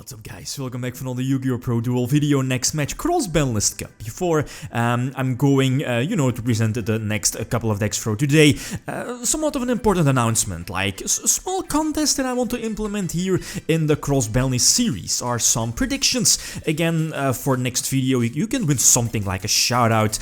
What's up guys, welcome back for another YgoPro duel video. Next match, Cross-Banlist Cup. Before I'm going, to present the next couple of decks for today, somewhat of an important announcement, like a small contest that I want to implement here in the Cross-Banlist series are some predictions. Again, for next video, you can win something like a shout out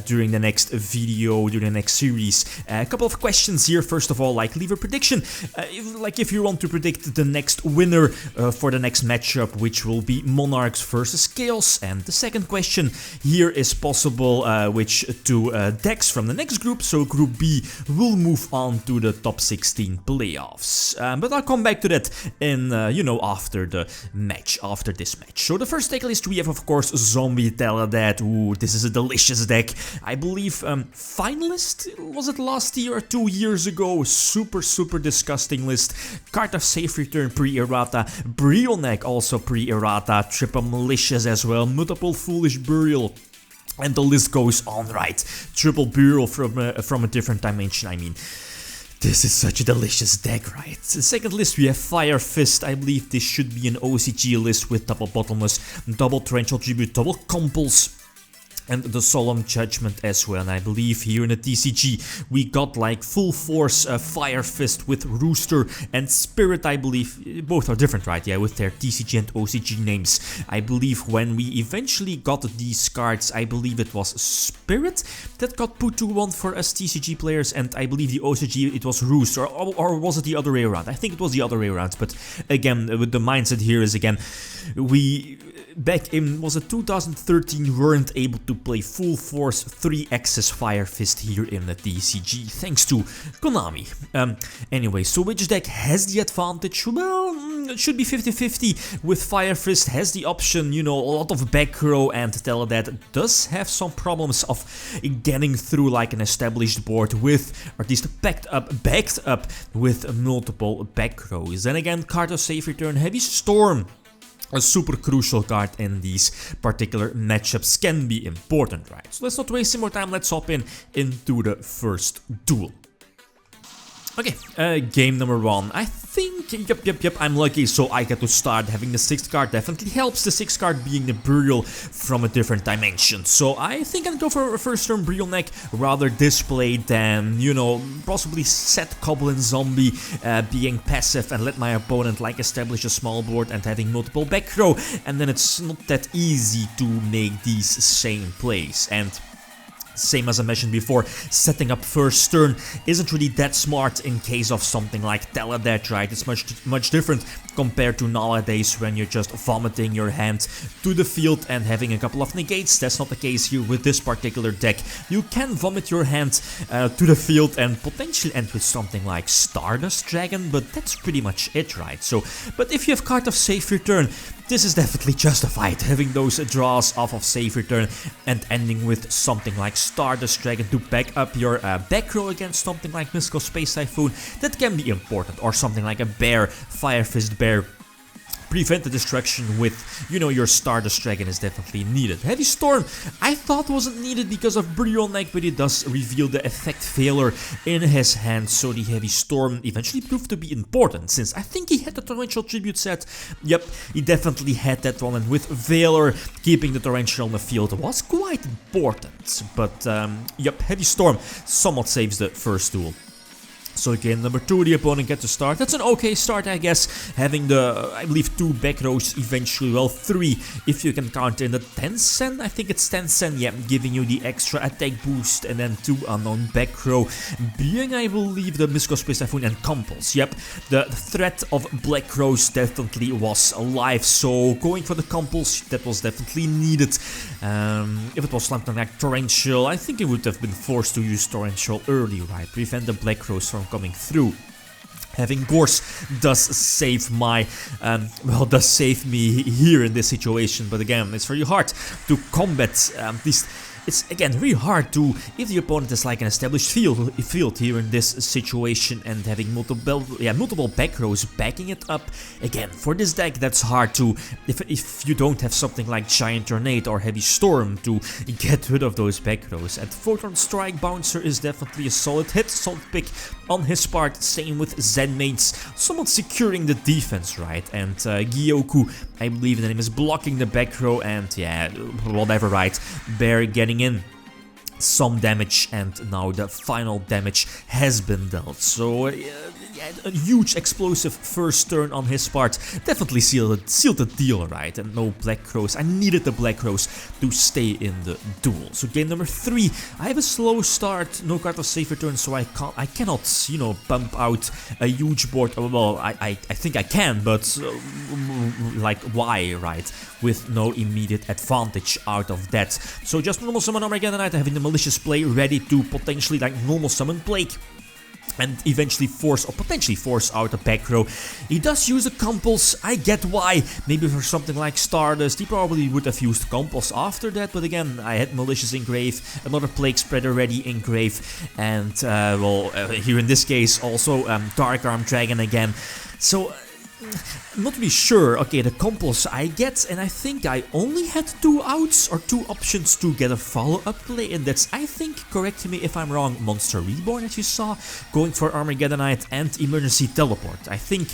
during the next video, during the next series. A couple of questions here. First of all, like leave a prediction, if you want to predict the next winner for the next matchup, which will be Monarchs versus Chaos. And the second question here is possible which two decks from the next group, so Group B, will move on to the top 16 playoffs. But I'll come back to that in, after the match, after this match. So the first deck list we have, of course, Zombie Undead. Ooh, this is a delicious deck. I believe finalist, was it last year or 2 years ago? Super disgusting list. Card of Safe Return pre-errata, Brionec also pre-errata, Triple Malicious as well, multiple Foolish Burial. And the list goes on, right? Triple Burial from a different dimension, I mean. This is such a delicious deck, right? The second list we have Fire Fist. I believe this should be an OCG list with double Bottomless, double Torrential Tribute, double Compulse, and the Solemn Judgment as well. And I believe here in the TCG we got like full force Fire Fist with Rooster and Spirit. I believe both are different, right? Yeah, with their TCG and OCG names. I believe when we eventually got these cards, I believe it was Spirit that got put to one for us TCG players, and I believe the OCG it was Rooster, or was it the other way around? I think it was the other way around. But again, with the mindset here is again, we back in, was it 2013, weren't able to play full force 3-axis Fire Fist here in the TCG, thanks to Konami. Anyway, so which deck has the advantage? Well, it should be 50-50 with Fire Fist, has the option, a lot of back row, and Undead does have some problems of getting through like an established board with, or at least backed up with multiple back rows. Then again, card of Safe Return, Heavy Storm, a super crucial card in these particular matchups, can be important, right? So let's not waste any more time, let's hop into the first duel. Okay, game number 1. I think, yep, I'm lucky, so I get to start. Having the 6th card definitely helps, the 6th card being the Burial from a different dimension. So I think I'll go for a first turn Brionec, rather display than, possibly set Goblin Zombie being passive and let my opponent like establish a small board and having multiple back row, and then it's not that easy to make these same plays. And same as I mentioned before, setting up first turn isn't really that smart in case of something like Undead, right? It's much different compared to nowadays when you're just vomiting your hand to the field and having a couple of negates. That's not the case here with this particular deck. You can vomit your hand to the field and potentially end with something like Stardust Dragon, but that's pretty much it, right? So, but if you have card of Safe Return, this is definitely justified, having those draws off of Safe Return and ending with something like Stardust Dragon to back up your back row against something like Mystical Space Typhoon. That can be important, or something like a Bear, Fire Fist Bear. Prevent the destruction with, your Stardust Dragon is definitely needed. Heavy Storm, I thought wasn't needed because of Brionec, but it does reveal the effect Failure in his hand, so the Heavy Storm eventually proved to be important, since I think he had the Torrential Tribute set. Yep, he definitely had that one, and with Valor, keeping the Torrential on the field was quite important. But, yep, Heavy Storm somewhat saves the first duel. So game number 2, the opponent gets to start. That's an okay start, I guess, having the, I believe, 2 back rows eventually, well 3 if you can count in the 10 cent, I think it's 10 cent, yeah, giving you the extra attack boost, and then 2 unknown back row, being, I believe, the Mystical Space Typhoon and Compulse. Yep, the threat of black rows definitely was alive, so going for the Compulse, that was definitely needed. If it was something like Torrential, I think it would have been forced to use Torrential early, right, prevent the black rows from coming through. Having Gorse does save my, does save me here in this situation, but again, it's very hard to combat these. It's again really hard to, if the opponent is like an established field here in this situation and having multiple back rows backing it up. Again, for this deck that's hard to, if you don't have something like Giant Tornado or Heavy Storm to get rid of those back rows. And Photon Strike Bouncer is definitely a solid hit, solid pick on his part, same with Zenmates, somewhat securing the defense, right? And Gyoku, I believe the name is blocking the back row, and yeah, whatever, right? Bear getting in some damage, and now the final damage has been dealt. So yeah, a huge explosive first turn on his part definitely sealed the deal, right? And no Black Crows. I needed the Black Crows to stay in the duel. So game number 3, I have a slow start, no card of safe return, so I cannot, you know, pump out a huge board. Well, I think I can, but like why, right? With no immediate advantage out of that. So just normal summon Armageddonite, having the malicious play ready to potentially like normal summon Plague and eventually force or potentially force out a back row. He does use a Compulse, I get why. Maybe for something like Stardust, he probably would have used Compulse after that, but again, I had Malicious in grave, another Plague Spreader ready in grave, and well, here in this case also Dark Arm Dragon again. So I'm not really sure. Okay, the Compulse I get, and I think I only had 2 outs or 2 options to get a follow-up play, and that's, I think, correct me if I'm wrong, Monster Reborn, as you saw, going for Armageddonite and Emergency Teleport. I think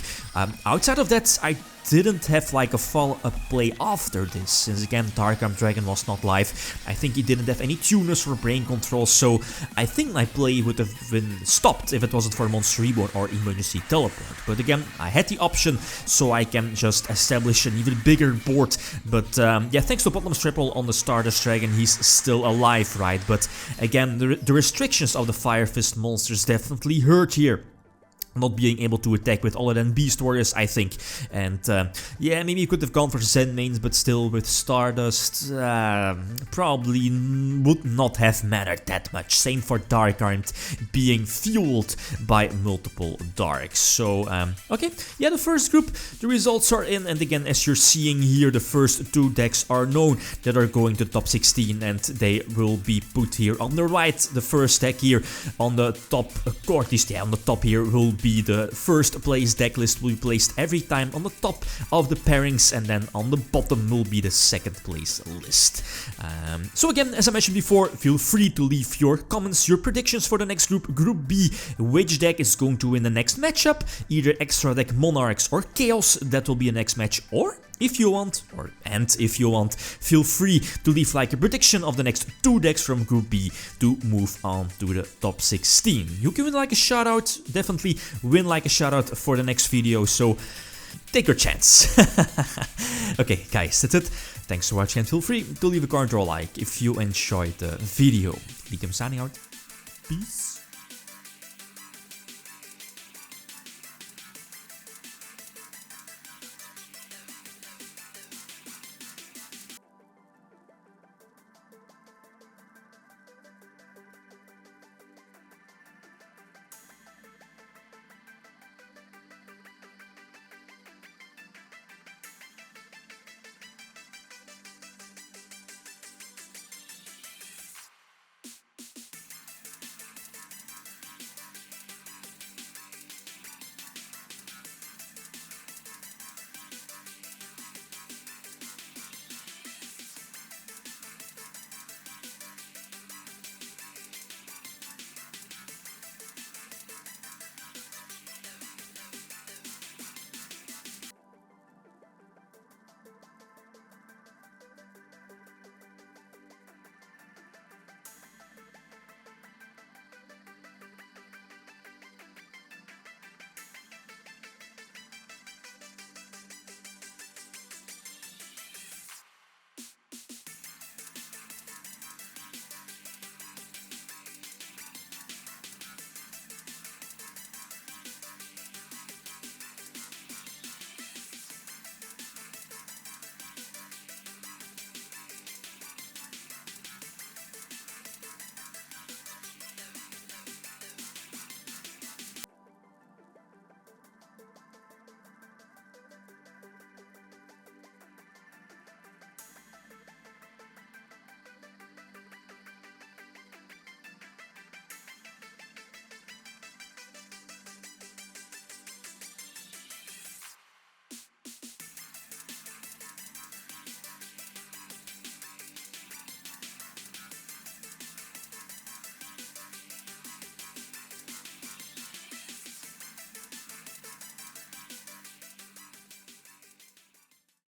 outside of that, I didn't have like a follow-up play after this, since again Dark Arm Dragon was not live. I think he didn't have any tuners for brain control, so I think my play would have been stopped if it wasn't for Monster Reborn or Emergency Teleport. But again, I had the option, so I can just establish an even bigger board. But yeah, thanks to Bottomless Triple on the Stardust Dragon, he's still alive, right? But again, the restrictions of the Fire Fist monsters definitely hurt here. Not being able to attack with all of them Beast Warriors, I think. And yeah, maybe you could have gone for Zen mains, but still with Stardust, probably would not have mattered that much. Same for Dark Armed, being fueled by multiple Darks. So, okay, yeah, the first group, the results are in, and again, as you're seeing here, the first 2 decks are known that are going to top 16, and they will be put here on the right. The first deck here on the top, yeah, on the top here will be the first place deck list will be placed every time on the top of the pairings, and then on the bottom will be the second place list. So again, as I mentioned before, feel free to leave your comments, your predictions for the next group, Group B, which deck is going to win the next matchup, either Extra Deck Monarchs or Chaos, that will be a next match, or if you want, if you want, feel free to leave like a prediction of the next 2 decks from Group B to move on to the top 16. You can win like a shout out, definitely win like a shout out for the next video, so take your chance. Okay guys, that's it. Thanks for watching, and feel free to leave a comment or a like if you enjoyed the video. Lithium signing out. Peace.